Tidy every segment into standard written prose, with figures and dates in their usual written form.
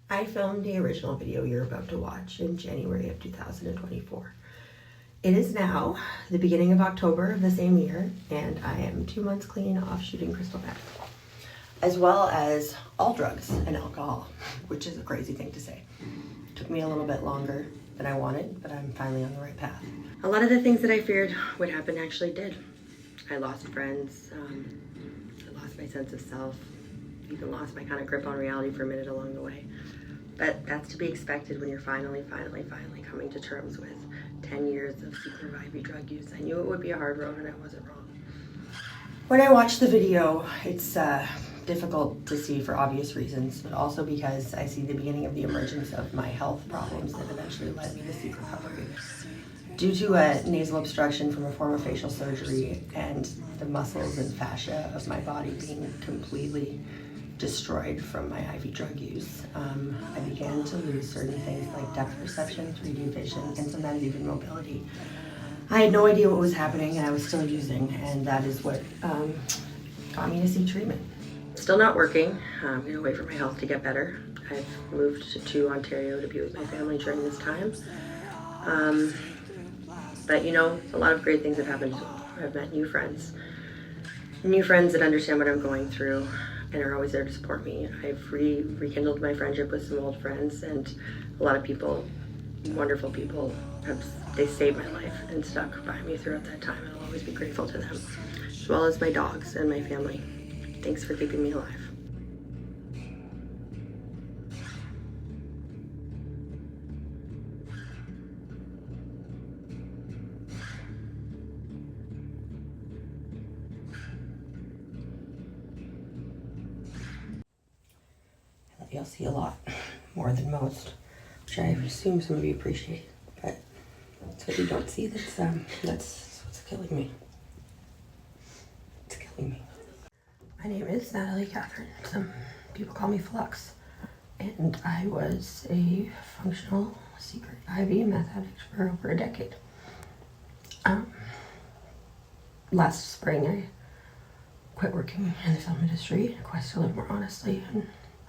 I filmed the original video you're about to watch in January of 2024. It is now the beginning of October of the same year, and I am 2 months clean off shooting crystal meth, as well as all drugs and alcohol, which is a crazy thing to say. Took me a little bit longer than I wanted, but I'm finally on the right path. A lot of the things that I feared would happen actually did. I lost friends, I lost my sense of self, even lost my kind of grip on reality for a minute along the way. But that's to be expected when you're finally coming to terms with 10 years of super vibey drug use. I knew it would be a hard road and I wasn't wrong. When I watch the video, it's difficult to see for obvious reasons, but also because I see the beginning of the emergence of my health problems that eventually led me to seek recovery. Due to a nasal obstruction from a former facial surgery and the muscles and fascia of my body being completely destroyed from my IV drug use, I began to lose certain things like depth perception, 3D vision, and sometimes even mobility. I had no idea what was happening and I was still using, and that is what got me to seek treatment. Still not working. I'm gonna wait for my health to get better. I've moved to Ontario to be with my family during this time. But you know, a lot of great things have happened. I've met new friends that understand what I'm going through and are always there to support me. I've rekindled my friendship with some old friends, and a lot of people, wonderful people, they saved my life and stuck by me throughout that time, and I'll always be grateful to them, as well as my dogs and my family. Thanks for keeping me alive. You'll see a lot more than most, which I assume some of you appreciate, but it's what you don't see that's what's killing me. It's killing me. My name is Natalie Catherine. Some people call me Flux, and I was a functional secret IV meth addict for over a decade. Last spring I quit working in the film industry in a quest to live more honestly, and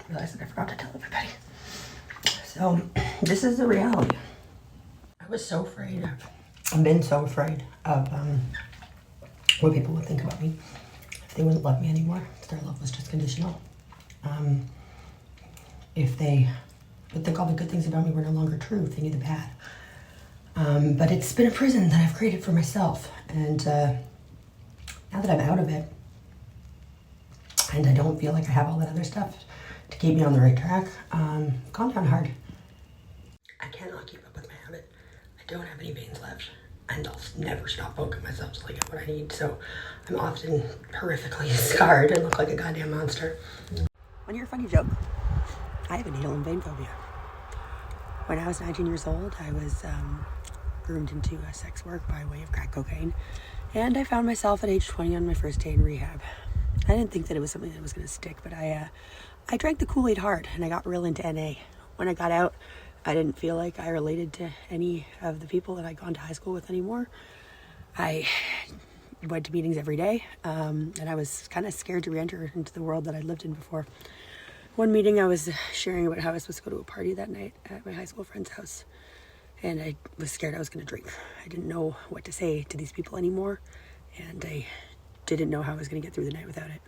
realized that I forgot to tell everybody. So this is the reality. I was so afraid. I've been so afraid of what people would think about me if they wouldn't love me anymore, if their love was just conditional. If they would think all the good things about me were no longer true, if they knew the bad. But it's been a prison that I've created for myself, and now that I'm out of it, and I don't feel like I have all that other stuff to keep me on the right track, gone down hard. I cannot keep up with my habit. I don't have any veins left, and I'll never stop poking myself till I get what I need, so I'm often horrifically scarred and look like a goddamn monster. When you're a funny joke, I have a needle and vein phobia. When I was 19 years old, I was groomed into sex work by way of crack cocaine, and I found myself at age 20 on my first day in rehab. I didn't think that it was something that was going to stick, but I drank the Kool-Aid hard, and I got real into NA. When I got out, I didn't feel like I related to any of the people that I'd gone to high school with anymore. I went to meetings every day, and I was kind of scared to re-enter into the world that I'd lived in before. One meeting, I was sharing about how I was supposed to go to a party that night at my high school friend's house, and I was scared I was going to drink. I didn't know what to say to these people anymore, and I didn't know how I was going to get through the night without it.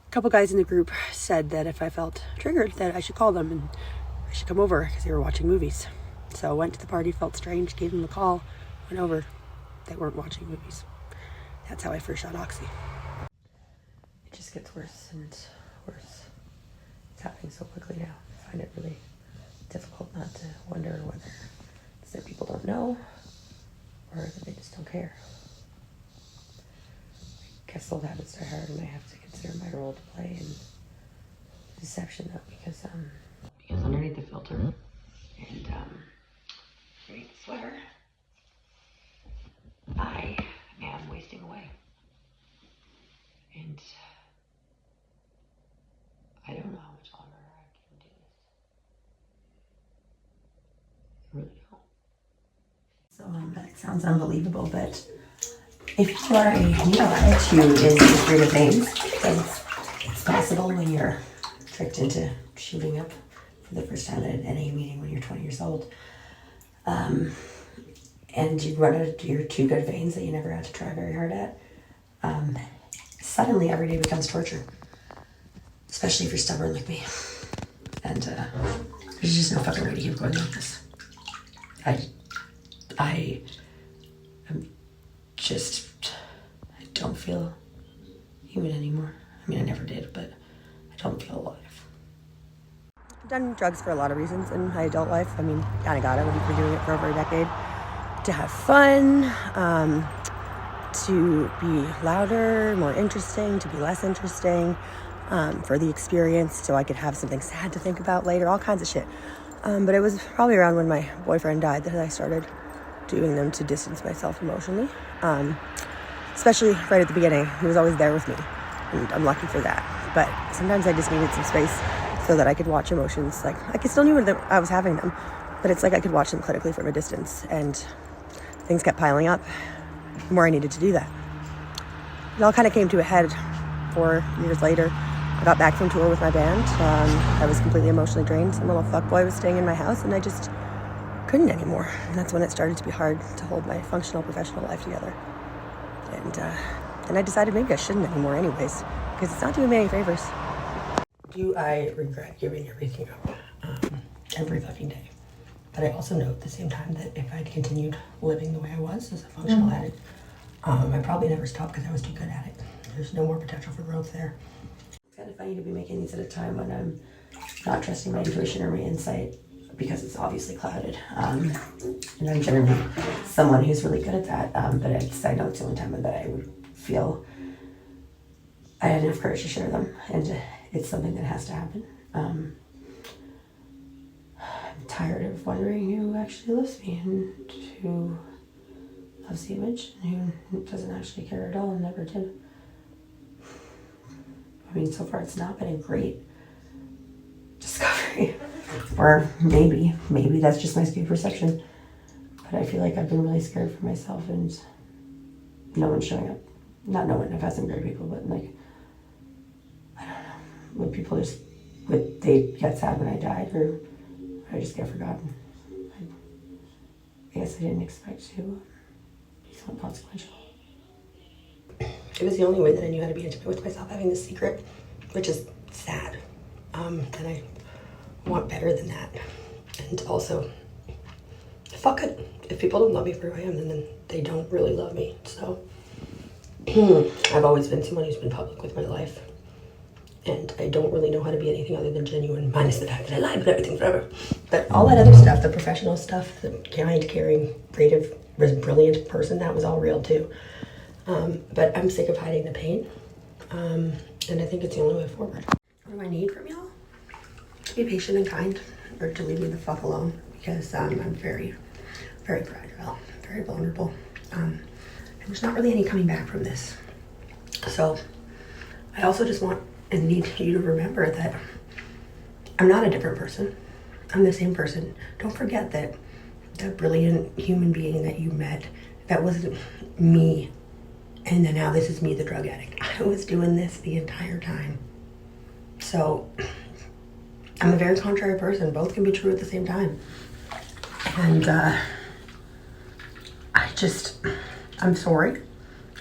A couple guys in the group said that if I felt triggered, that I should call them and I should come over because they were watching movies. So I went to the party, felt strange, gave them a call, went over. They weren't watching movies. That's how I first shot Oxy. It just gets worse and it's worse. It's happening so quickly now. I find it really difficult not to wonder whether it's that people don't know or that they just don't care. I guess old habits die hard, and I have to consider my role to play in deception, though, because underneath the filter and underneath the sweater, I am wasting away, and I don't know how much longer I can do this. I really don't. So it sounds unbelievable, but if you are a needle addict who is afraid of veins, because it's possible when you're tricked into shooting up for the first time at an NA meeting when you're 20 years old. And you run out of your two good veins that you never had to try very hard at. Suddenly every day becomes torture, especially if you're stubborn like me. And there's just no fucking way to keep going like this. I don't feel human anymore. I mean, I never did, but I don't feel alive. I've done drugs for a lot of reasons in my adult life. I mean, kind of got it. We've been doing it for over a decade. To have fun, to be louder, more interesting, to be less interesting, for the experience, so I could have something sad to think about later, all kinds of shit. But it was probably around when my boyfriend died that I started doing them to distance myself emotionally. Especially right at the beginning. He was always there with me, and I'm lucky for that. But sometimes I just needed some space so that I could watch emotions. Like, I still knew that I was having them, but it's like I could watch them clinically from a distance, and things kept piling up the more I needed to do that. It all kind of came to a head 4 years later. I got back from tour with my band. I was completely emotionally drained. Some little fuckboy was staying in my house, and I just couldn't anymore. And that's when it started to be hard to hold my functional professional life together. And I decided maybe I shouldn't anymore anyways, because it's not doing me any favors. Do I regret giving everything up every fucking day? But I also know at the same time that if I'd continued living the way I was as a functional addict, I'd probably never stop because I was too good at it. There's no more potential for growth there. It's kind of funny to be making these at a time when I'm not trusting my intuition or my insight, because it's obviously clouded. And I'm generally someone who's really good at that, but I know it's the only time that I would feel I had enough courage to share them, and it's something that has to happen. I'm tired of wondering who actually loves me and who loves the image and who doesn't actually care at all and never did. I mean, so far it's not been a great discovery. Or maybe that's just my skewed perception. But I feel like I've been really scared for myself, and no one's showing up. Not no one, I've had some great people, but like, I don't know. When people they get sad when I died, or I just get forgotten. I guess I didn't expect to be so inconsequential. It was the only way that I knew how to be intimate with myself, having this secret, which is sad. And I want better than that. And also, fuck it. If people don't love me for who I am, then they don't really love me. So I've always been someone who's been public with my life, and I don't really know how to be anything other than genuine, minus the fact that I lied about everything forever. But all that other stuff, the professional stuff, the kind, caring, creative, brilliant person, that was all real too. But I'm sick of hiding the pain, and I think it's the only way forward. What do I need from y'all? To be patient and kind, or to leave me the fuck alone, because I'm very, very fragile, very vulnerable. And there's not really any coming back from this. So I also just want and need you to remember that I'm not a different person. I'm the same person. Don't forget that the brilliant human being that you met, that wasn't me. And then now this is me, the drug addict. I was doing this the entire time. So I'm a very contrary person. Both can be true at the same time. And I'm sorry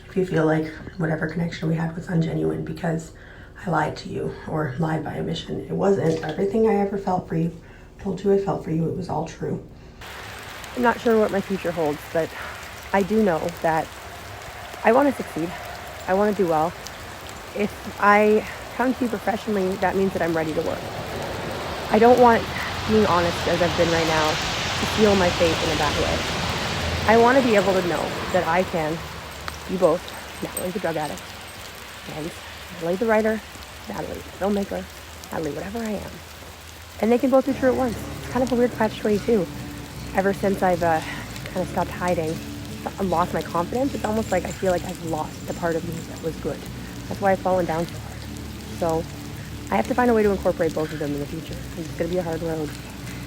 if you feel like whatever connection we had was ungenuine because I lied to you or lied by omission. It wasn't. Everything I ever felt for you, told you I felt for you, it was all true. I'm not sure what my future holds, but I do know that I want to succeed. I want to do well. If I come to you professionally, that means that I'm ready to work. I don't want being honest as I've been right now to feel my faith in a bad way. I want to be able to know that I can be both Natalie the drug addict and Natalie the writer, Natalie the filmmaker, Natalie whatever I am. And they can both be true at once. It's kind of a weird catch-22. Ever since I've kind of stopped hiding, lost my confidence, it's almost like I feel like I've lost the part of me that was good. That's why I've fallen down so hard. So I have to find a way to incorporate both of them in the future. It's going to be a hard road,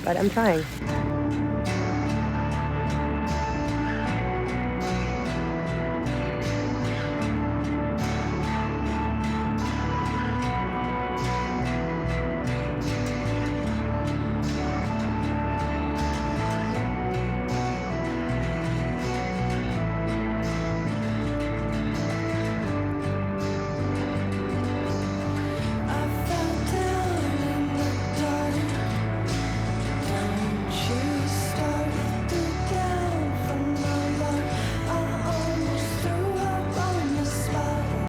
but I'm trying.